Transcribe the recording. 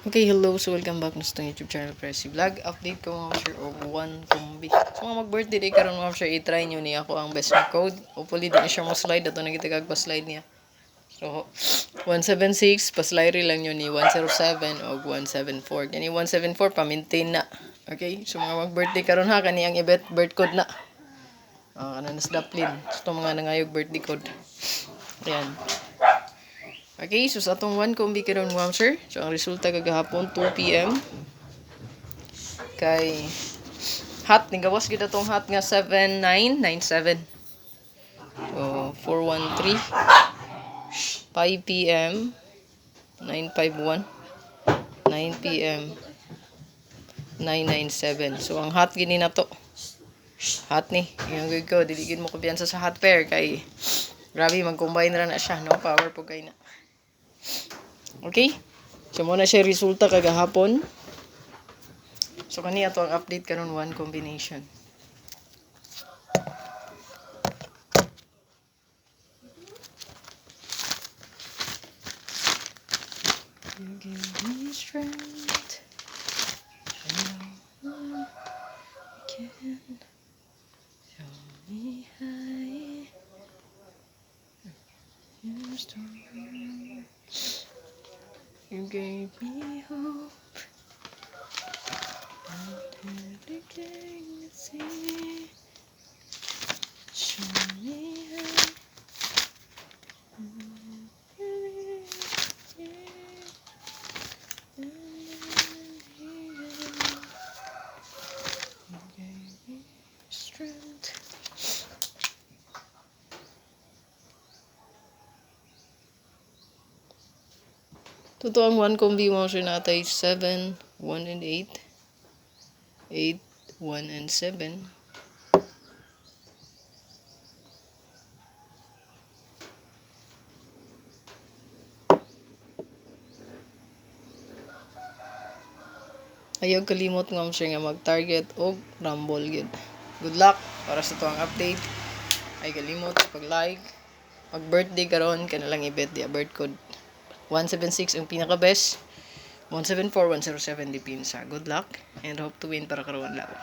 Okay, hello. So, welcome back na sa itong YouTube channel, Pressy Vlog. Update ko mga sure of one combi. So, mga mag-birthday day karon mga sure, i-try nyo niya ako ang best code. Hopefully, di na siya mo slide. Ito na kita pa-slide niya. So, 176, pa-slide lang nyo ni 107 o 174. Kani 174, pa-maintain na. Okay? So, mga mag-birthday karon ha, kani ang ibet birth code na. Kanan na daplin. So, itong mga nangayog birthday code. Ayan. Okay, so sa atong 1 combi karon mga sir. So ang resulta kagahapon 2 PM. Kay hot ning gawas gid atong hot nga 7997. So 413 5 PM 951 9 PM 997. So ang hot gini na to. Hot ni. Yung gid ko dili gid mo kumpiyansa sa hot pair kay grabe mag-combine ra na siya, no? Power po kay na. Okay? So, muna siya resulta kagahapon. So, kani ato ang update karon one combination. You give me strength. I can show me high. You're strong. You gave me hope. Until the king see. Show me how. You gave me strength. Totoo ang 1 combi mo siya natay 7, 1 and 8. 8, 1 and 7. Ayaw kalimot nga mo siya nga mag-target o rumble yun. Good luck para sa tuwang update. Ay kalimot pag-like. Mag-birthday karon ka na lang i-bet di birth code. 176 ang pinaka-best. 174, 107 dipin sa. Good luck and hope to win para karoon lang.